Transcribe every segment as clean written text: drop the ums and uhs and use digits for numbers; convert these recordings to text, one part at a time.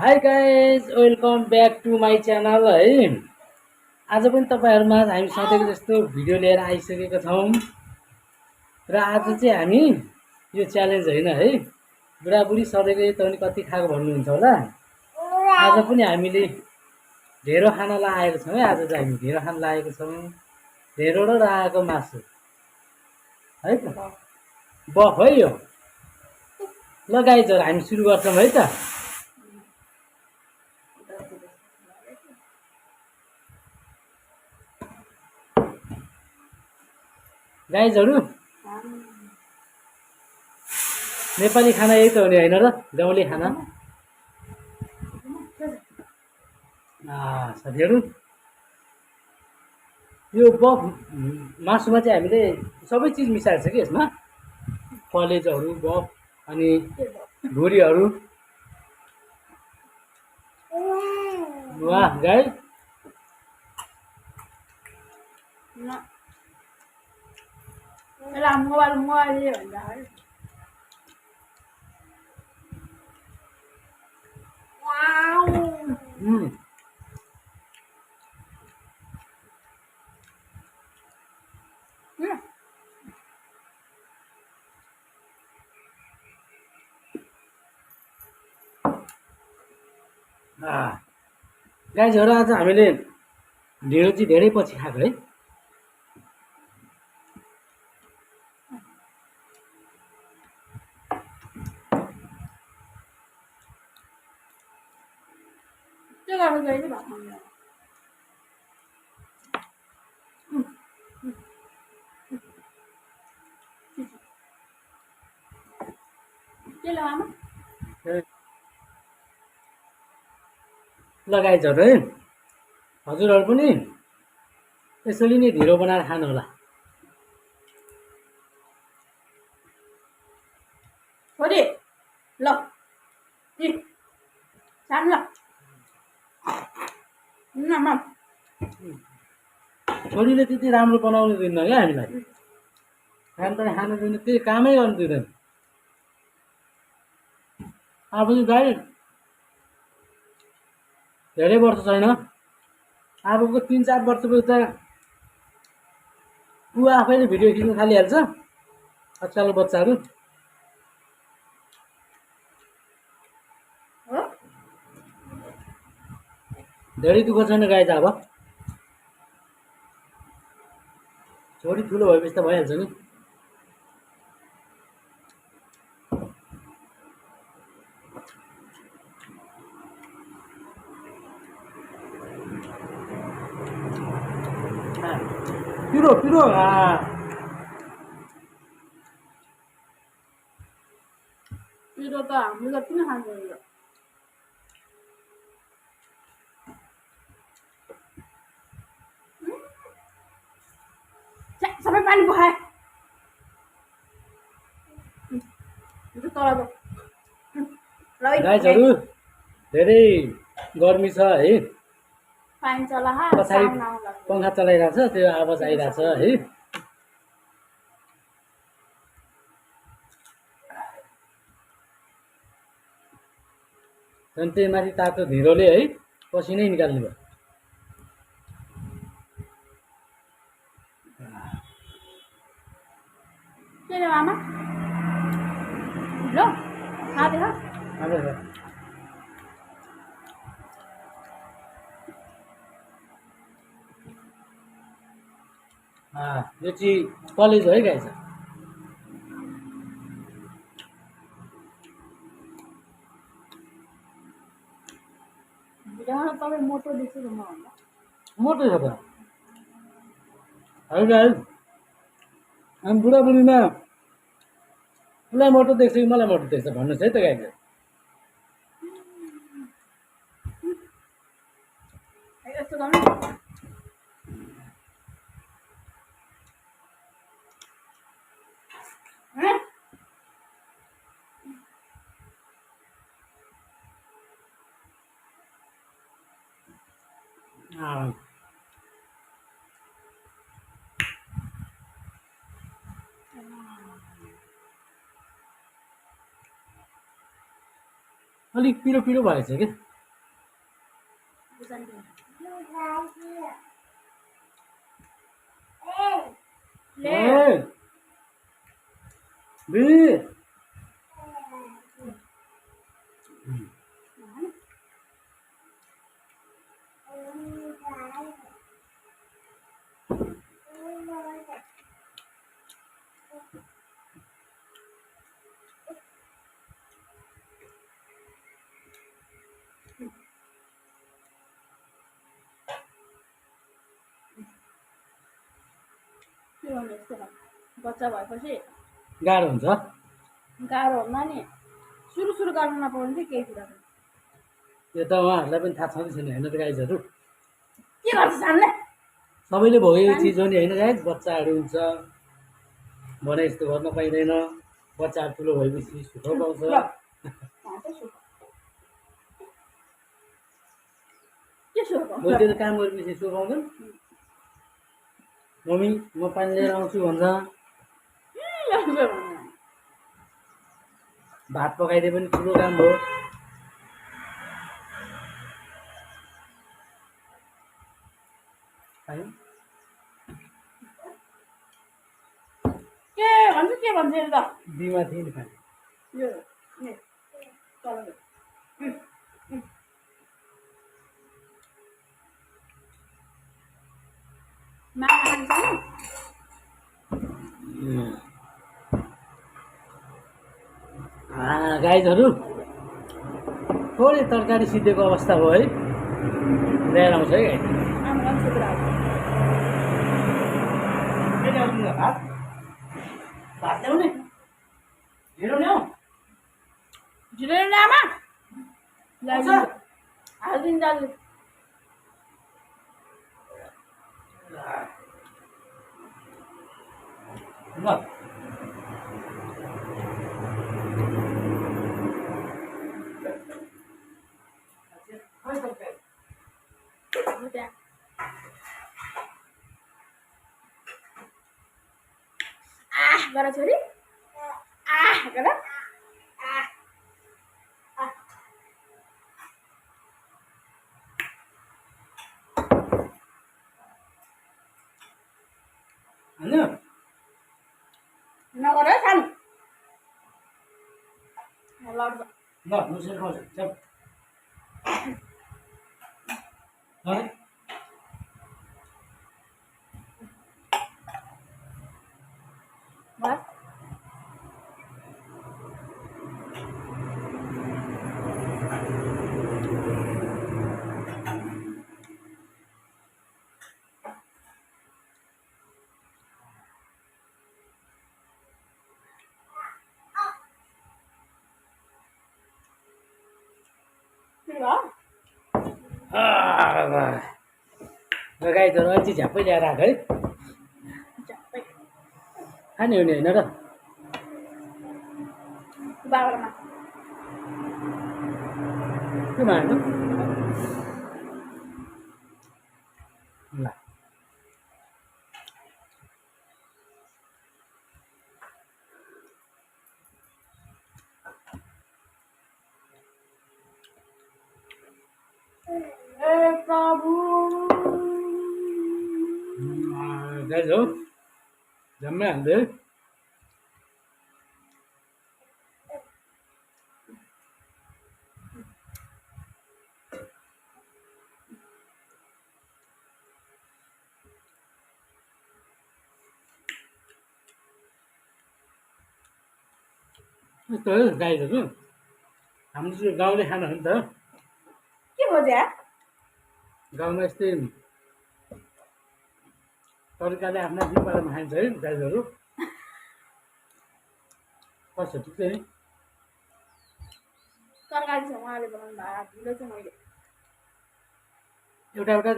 High guys welcome back to my channel है। आज पनि तपाईँहरूमा हामी सधैँको जस्तो भिडियो लिएर आइसकेका छौँ र आज चाहिँ हामी यो च्यालेन्ज होइन है, बुढाबुढी सधैँको तपाईँ कति खाएको भन्नुहुन्छ होला। आज पनि हामीले ढेँडो खान लागेको छौँ है। आज चाहिँ हामी ढेँडो खान लागेको छौँ, ढेँडो र रायोको मासु है त, बफ है यो। ल गाइजहरू हामी सुरु गर्छौँ है त। गाइजहरू नेपाली खाना यही त हो नि होइन र, गाउँले खाना। साथीहरू यो बफ मासुमा चाहिँ हामीले सबै चिज मिसाएको छ कि यसमा, कलेजहरू, बफ अनि भुँडीहरू। वाह गाई, गाइजहरू आज हामीले ढेँडो चाहिँ धेरै पछि खाएको है। ल गाइजहरू है, हजुरहरू पनि यसरी नै ढिँडो बनाएर खानु होला। छोरीले त्यति राम्रो बनाउनु दिन्न क्या हामीलाई, खान पनि खानु दिनु, त्यही कामै गर्नु दिँदैन। अब पनि गाई धेरै वर्ष छैन, अबको 3-4 वर्षपछि त ऊ आफैले भिडियो खिच्न थालिहाल्छ आजकलको बच्चाहरू। धेरै दुःख छैन गाई त, अब छोरी ठुलो भएपछि त भइहाल्छ नि। पिरो पिरो पिरो त हामीले जति नै खान्छ यो। सबै पानी पखाए गाइजहरू धेरै गर्मी छ है, पछाडि पङ्खा चलाइरहेको छ, त्यो आवाज आइरहेछ है। झन् त्यही माथि तातो ढिँडोले है पसिनै निकाल्ने भयो। मामा लो खाँदै यो चाहिँ कलेज है गाइज। तपाईँ मोटो देख्छु म मोटो छ त है गाइज। हामी बुढाबुढीमा उसलाई मोटो देख्छ कि मलाई मोटो देख्छ भन्नुहोस् है त गाइज। यस्तो गर्नु अलिक पिरो पिरो भएछ कि शान्ति ले Ê, Bi. के गर्नु यस्तो खाले बच्चा भएपछि गाह्रो हुन्छ गाह्रो हुन्न नि सुरु सुरु गर्नु नपाउने थियो केही कुरा यो त उहाँहरूलाई पनि थाहा छँदै छैन होइन त गाइजहरू के गर्छ सानले सबैले भोगेको चिज हो नि होइन गाइज बच्चाहरू हुन्छ भने यस्तो गर्न पाइँदैन बच्चाहरू ठुलो भएपछि सुख पाउँछ के सुरु मैले त्यो काम गरेपछि सुख पाउँदैन मम्मी म पानी लिएर आउँछु भन्छ भात पकाइदिए पनि ठुलो काम हो है के भन्छ यो त बिमा थिएँ नि खाने यो नि तल मामा गाइजहरू थोरै तरकारी सिद्धेको अवस्था भयो है ल्याएर आउँछ है गाई आमालाई पनि सुक्रा भात भात ल्याउने ढिँडो ल्याऊ ढिलो ल्याउनु आमा हालिदिनु दाजु ल गर छोरी गर होइन नगर है सानो लड्छ ल मुसेर खाउँछ चल है भात गाईहरू अझै झ्याप्पै ल्याएर आएको है खाने हुने होइन र बाबामा के मान्नु ल प्रभु गाइज हो जम्मै हाल्दै यस्तो हो गाईहरू हाम्रो चाहिँ गाउँले खाना हो नि त के खोज्या गाउँमा यस्तै तरिकाले आफ्ना आफ्नै पारामा खाइन्छ है गाईहरू कस्तो ठिक छ नि तरकारी छ उहाँले बनाउनु भएको ढिलो चाहिँ मैले एउटा एउटा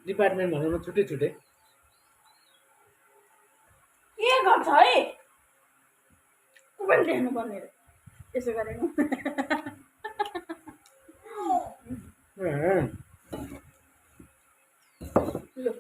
डिपार्टमेन्ट भनौँ न छुट्टै छुट्टै के गर्छ है ऊ पनि देख्नुपर्ने रे यसो गरेको लु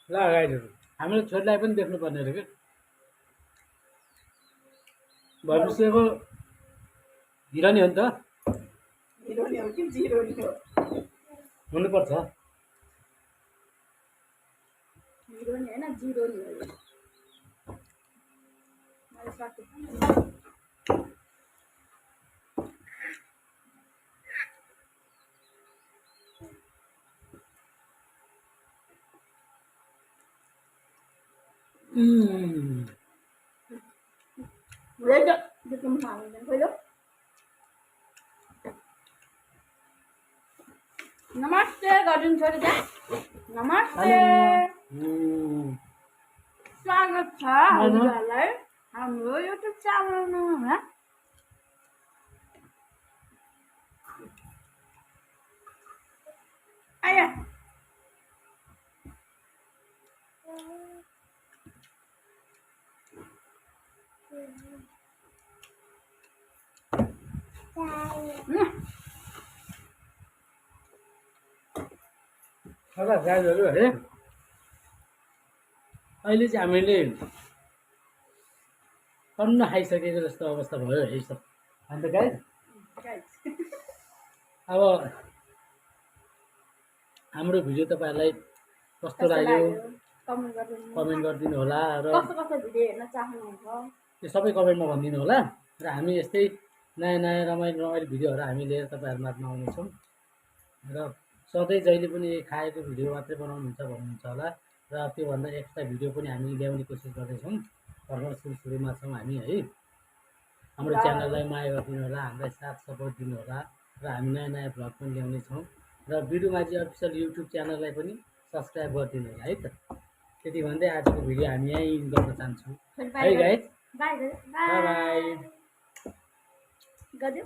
ल गाईहरू हामीले छोरीलाई पनि देख्नुपर्ने रहेछ क्या भविष्यको हिरो नि हो नि त हिरो नि हो कि जिरो नि हो हुनुपर्छ। हिरो नि होइन जिरो नि हो यो। मैले सकेँ। हुँदै त बिचमा खाँदैन पहिलो। नमस्ते गरिदिनु छोरी त्यहाँ। नमस्ते स्वागत छ हजुरहरूलाई हाम्रो युट्युब च्यानलमा। आया गाईहरू है अहिले चाहिँ हामीले अन्न खाइसकेको जस्तो अवस्था भयो है सब। अन्त गाई अब हाम्रो भिडियो तपाईँहरूलाई कस्तो लाग्यो कमेन्ट गरिदिनु होला र कस्तो कस्तो भिडियो हेर्न चाहनुहुन्छ त्यो सबै कमेन्टमा भनिदिनु होला। र हामी यस्तै नयाँ नयाँ रमाइलो रमाइलो भिडियोहरू हामी लिएर तपाईँहरूमा आउनेछौँ। र सधैँ जहिले पनि खाएको भिडियो मात्रै बनाउनुहुन्छ भन्नुहुन्छ होला। र त्योभन्दा एक्स्ट्रा भिडियो पनि हामी ल्याउने कोसिस गर्दैछौँ। भर्खर सुरुमा छौँ हामी है। हाम्रो च्यानललाई माया गरिदिनु होला, हामीलाई साथ सपोर्ट दिनु होला। र हामी नयाँ नयाँ भ्लग पनि ल्याउनेछौँ। र बिरुमाझी अफिसियल युट्युब च्यानललाई पनि सब्सक्राइब गरिदिनु होला है त। त्यति भन्दै आजको भिडियो हामी यहीँ गर्न चाहन्छौँ है गाइस। By by by. गऱ्यो।